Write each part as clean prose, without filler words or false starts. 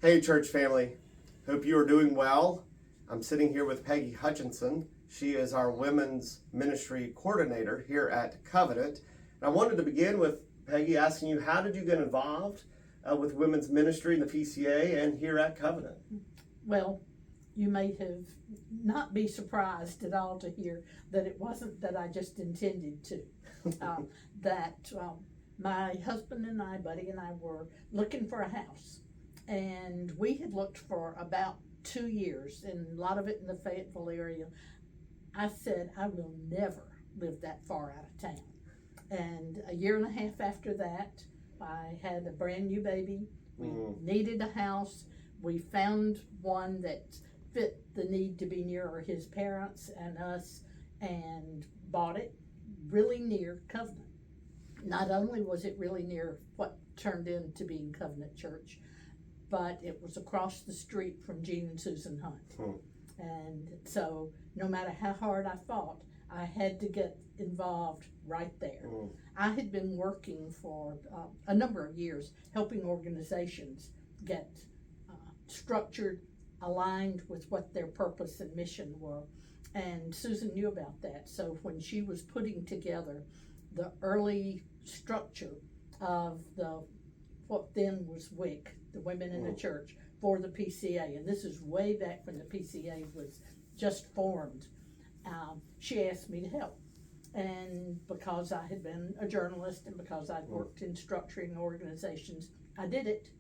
Hey, church family. Hope you are doing well. I'm sitting here with Peggy Hutcheson. She is our women's ministry coordinator here at Covenant. And I wanted to begin with Peggy asking you, how did you get involved with women's ministry in the PCA and here at Covenant? Well, you may have not be surprised at all to hear that it wasn't that I just intended to. My husband and I, Buddy and I, were looking for a house. And we had looked for about 2 years, and a lot of it in the Fayetteville area. I said, I will never live that far out of town. And a year and a half after that, I had a brand new baby. We needed a house. We found one that fit the need to be near his parents and us, and bought it really near Covenant. Not only was it really near what turned into being Covenant Church, but it was across the street from Gene and Susan Hunt. And so no matter how hard I fought, I had to get involved right there. I had been working for a number of years helping organizations get structured, aligned with what their purpose and mission were. And Susan knew about that. So when she was putting together the early structure of what then was WIC, the Women in the Church, for the PCA, and this is way back when the PCA was just formed, she asked me to help. And because I had been a journalist and because I'd worked in structuring organizations, I did it.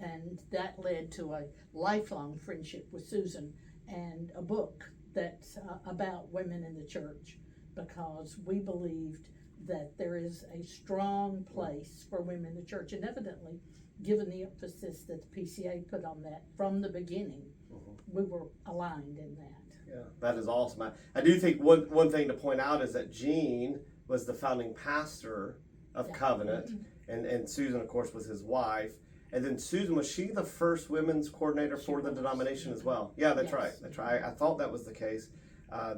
And that led to a lifelong friendship with Susan and a book that's about women in the church, because we believed that there is a strong place for women in the church. And evidently, given the emphasis that the PCA put on that from the beginning, we were aligned in that. Yeah, that is awesome. I do think one thing to point out is that Gene was the founding pastor of Covenant, and Susan, of course, was his wife. And then Susan, was she the first women's coordinator for the denomination as well? Yeah, that's right. That's right. I thought that was the case.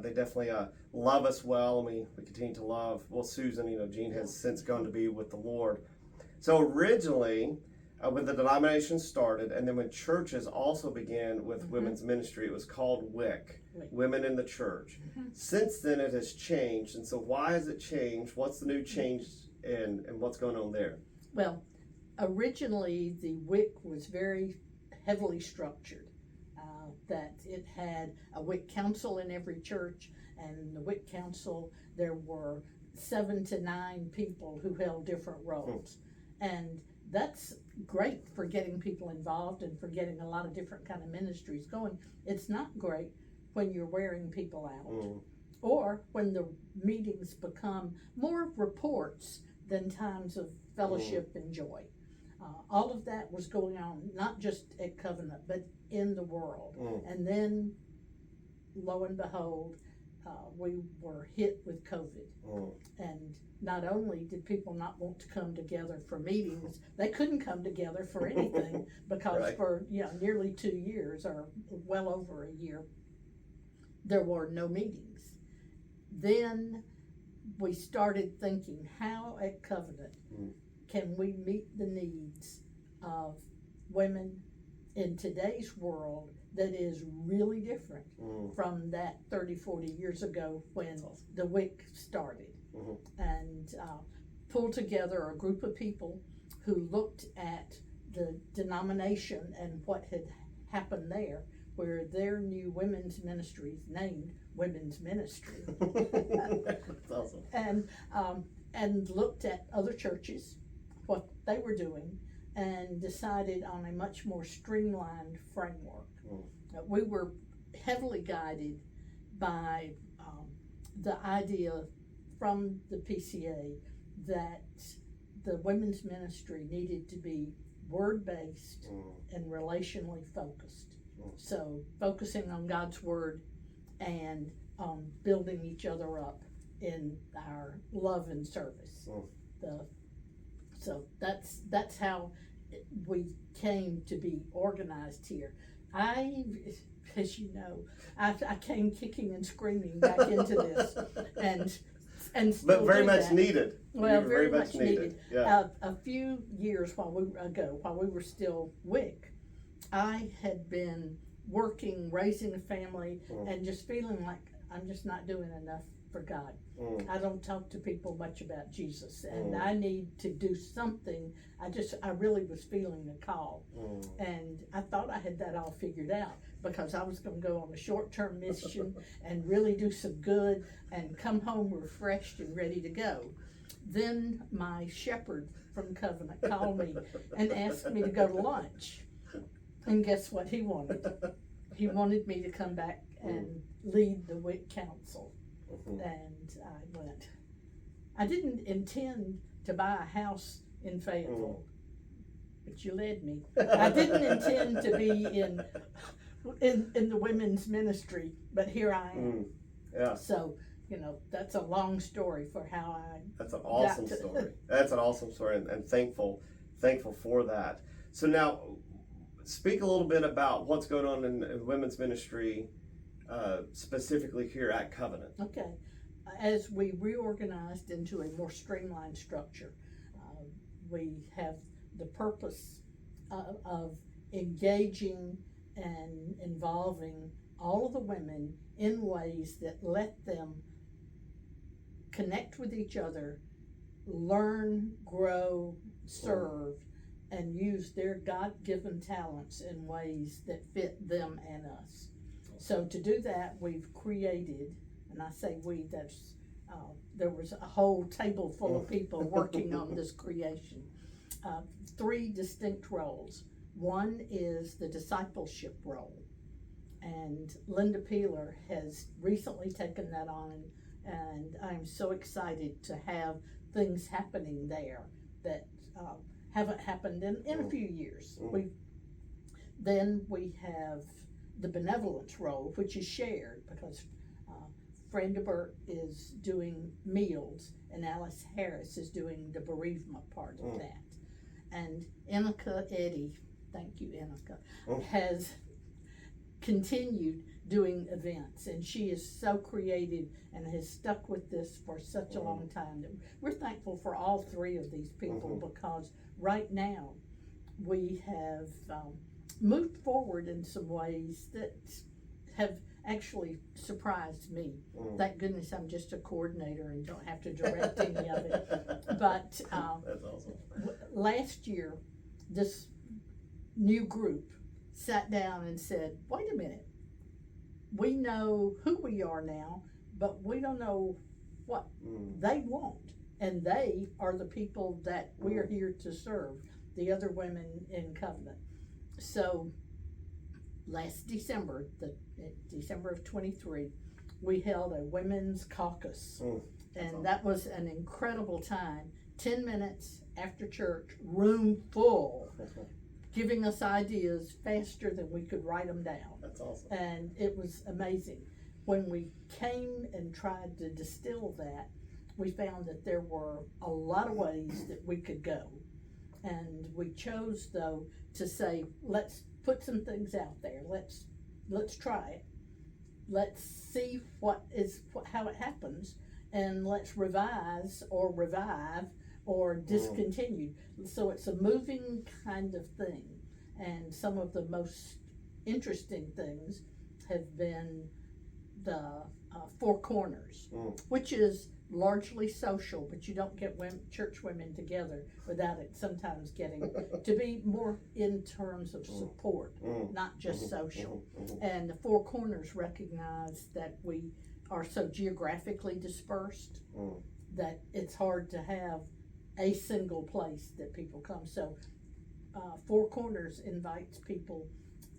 They definitely love us well, and we continue to love. Well, Susan, Gene has since gone to be with the Lord. So originally, when the denomination started, and then when churches also began with women's ministry, it was called WIC, Women in the Church. Since then, it has changed. And so why has it changed? What's the new change, and what's going on there? Well, originally, the WIC was very heavily structured. That it had a WIC council in every church, and in the WIC council there were 7 to 9 people who held different roles. And that's great for getting people involved and for getting a lot of different kind of ministries going. It's not great when you're wearing people out, or when the meetings become more reports than times of fellowship and joy. All of that was going on, not just at Covenant, but in the world. And then, lo and behold, we were hit with COVID. And not only did people not want to come together for meetings, they couldn't come together for anything because for nearly 2 years, or well over a year, there were no meetings. Then we started thinking, how at Covenant can we meet the needs of women in today's world that is really different from that 30, 40 years ago when the WIC started? And pull together a group of people who looked at the denomination and what had happened there, where their new women's ministries named Women's Ministry. That's awesome. And looked at other churches, what they were doing, and decided on a much more streamlined framework. We were heavily guided by the idea from the PCA that the women's ministry needed to be word-based and relationally focused. So focusing on God's word and building each other up in our love and service. So that's how we came to be organized here. As you know, I came kicking and screaming back into this, and still but very much that. needed. Well, very much needed. Yeah. A few years while we were still WIC, I had been working, raising a family, and just feeling like I'm just not doing enough for God. I don't talk to people much about Jesus, and I need to do something. I really was feeling the call, and I thought I had that all figured out, because I was going to go on a short-term mission and really do some good and come home refreshed and ready to go. Then my shepherd from Covenant called me and asked me to go to lunch, and guess what he wanted? He wanted me to come back and lead the WIC council. And I went. I didn't intend to buy a house in Fayetteville, but you led me. I didn't intend to be in the women's ministry, but here I am. Yeah. So, that's a long story for how I. That's an awesome story. That's an awesome story, and thankful for that. So now, speak a little bit about what's going on in women's ministry. Specifically here at Covenant. Okay. As we reorganized into a more streamlined structure, we have the purpose of engaging and involving all of the women in ways that let them connect with each other, learn, grow, serve, and use their God-given talents in ways that fit them and us. So to do that, we've created, and I say we, there was a whole table full of people working on this creation. 3 distinct roles. One is the discipleship role, and Linda Peeler has recently taken that on, and I'm so excited to have things happening there that haven't happened in a few years. Then we have the benevolence role, which is shared, because Brenda Burt is doing meals and Alice Harris is doing the bereavement part of that. And Innika Eddy, thank you Innika, has continued doing events, and she is so creative and has stuck with this for such a long time that we're thankful for all 3 of these people, because right now we have moved forward in some ways that have actually surprised me. Thank goodness I'm just a coordinator and don't have to direct any of it. But that's awesome. Last year, this new group sat down and said, wait a minute, we know who we are now, but we don't know what they want. And they are the people that we are here to serve, the other women in Covenant. So last December, December of 23, we held a women's caucus, and that was an incredible time. 10 minutes after church, room full, giving us ideas faster than we could write them down. That's awesome. And it was amazing. When we came and tried to distill that, we found that there were a lot of ways that we could go. And we chose, though, to say, let's put some things out there. Let's try it. Let's see how it happens, and let's revise or revive or discontinue. So it's a moving kind of thing. And some of the most interesting things have been the 4 corners, which is largely social, but you don't get church women together without it sometimes getting to be more in terms of support, not just social. And the 4 corners recognize that we are so geographically dispersed that it's hard to have a single place that people come. So 4 corners invites people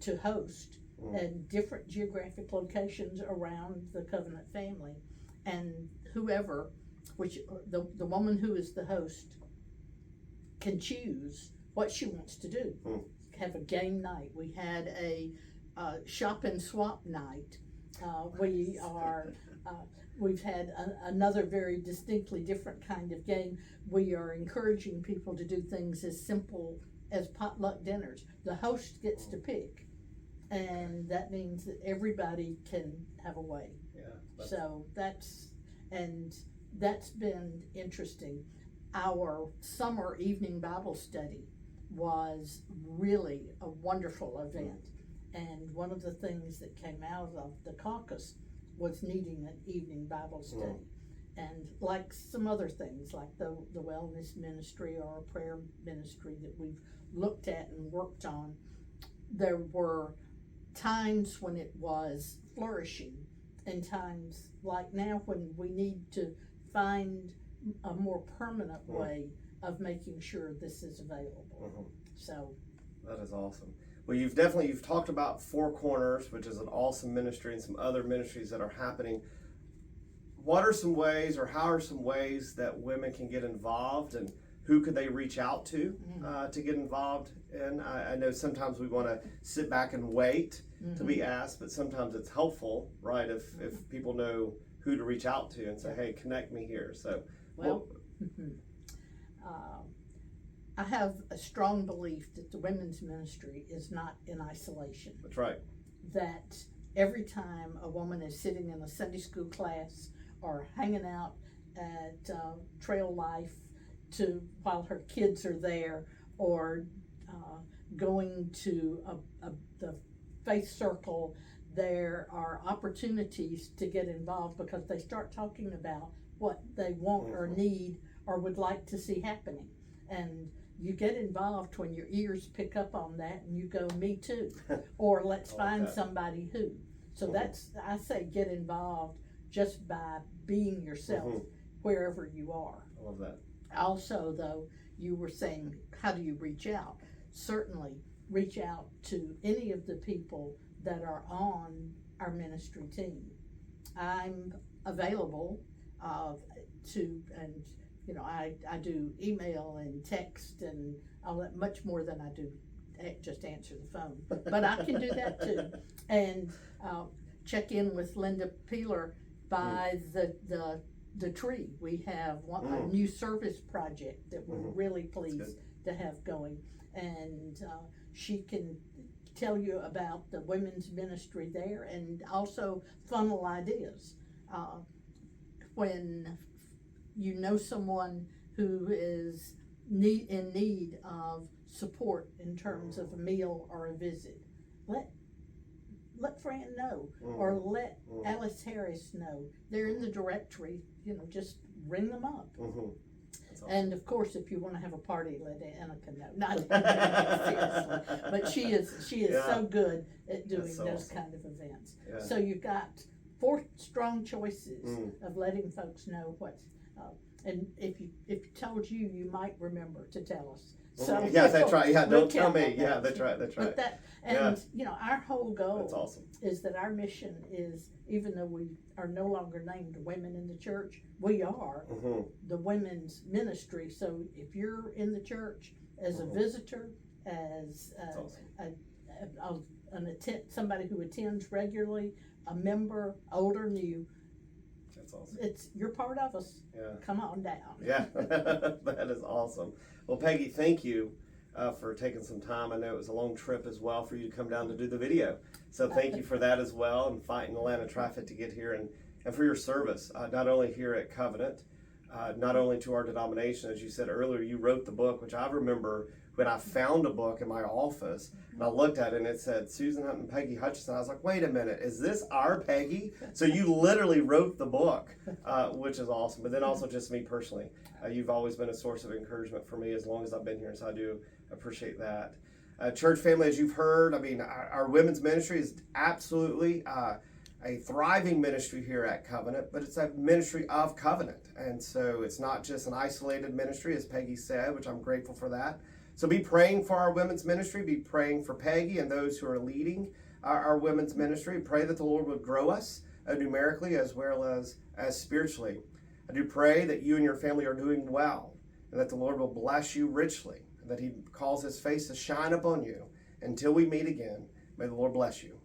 to host at different geographic locations around the Covenant family. And whoever, the woman who is the host can choose what she wants to do. Have a game night. We had a shop and swap night. We've had another very distinctly different kind of game. We are encouraging people to do things as simple as potluck dinners. The host gets to pick, and that means that everybody can have a way. So that's been interesting. Our summer evening Bible study was really a wonderful event. And one of the things that came out of the caucus was needing an evening Bible study. And like some other things, like the wellness ministry or a prayer ministry that we've looked at and worked on, there were times when it was flourishing and times like now when we need to find a more permanent way of making sure this is available. So that is awesome. Well, you've talked about Four Corners, which is an awesome ministry, and some other ministries that are happening. What are some ways, or how are some ways that women can get involved, and who could they reach out to get involved in? I know sometimes we want to sit back and wait to be asked, but sometimes it's helpful, right, if people know who to reach out to and say, hey, connect me here. So, I have a strong belief that the women's ministry is not in isolation. That's right. That every time a woman is sitting in a Sunday school class or hanging out at Trail Life while her kids are there, or going to the faith circle, there are opportunities to get involved because they start talking about what they want or need or would like to see happening. And you get involved when your ears pick up on that and you go, me too, or let's find somebody who. So that's, I say, get involved just by being yourself wherever you are. I love that. Also, though, you were saying, how do you reach out? Certainly reach out to any of the people that are on our ministry team. I'm available I do email and text and much more than I do just answer the phone, but I can do that too. And check in with Linda Peeler by the tree. We have a new service project that we're really pleased to have going, and she can tell you about the women's ministry there and also funnel ideas. When you know someone who is in need of support in terms of a meal or a visit, let Fran know, or let Alice Harris know. They're in the directory, just ring them up. Awesome. And of course, if you want to have a party, let Annika know. Not seriously, but she is so good at doing those kind of events. Yeah. So you've got 4 strong choices of letting folks know what. And if you told you, you might remember to tell us. So yes, that's right. Yeah, don't tell me. Yeah, that's right. But our whole goal that's awesome. Is that our mission is, even though we are no longer named women in the church, we are the women's ministry. So if you're in the church as a visitor, as somebody who attends regularly, a member, old or new, that's awesome. You're part of us. Yeah. Come on down. Yeah, that is awesome. Well, Peggy, thank you for taking some time. I know it was a long trip as well for you to come down to do the video. So thank you for that as well, and fighting Atlanta traffic to get here, and for your service, not only here at Covenant, not only to our denomination. As you said earlier, you wrote the book, which I remember when I found a book in my office and I looked at it and it said Susan Hunt and Peggy Hutcheson. I was like, wait a minute, is this our Peggy? So you literally wrote the book, which is awesome. But then also just me personally, you've always been a source of encouragement for me as long as I've been here, so I do appreciate that. Church family, as you've heard, our women's ministry is absolutely a thriving ministry here at Covenant, but it's a ministry of Covenant. And so it's not just an isolated ministry, as Peggy said, which I'm grateful for that. So be praying for our women's ministry, be praying for Peggy and those who are leading our women's ministry. Pray that the Lord would grow us numerically as well as spiritually. I do pray that you and your family are doing well, and that the Lord will bless you richly, and that he calls his face to shine upon you. Until we meet again, may the Lord bless you.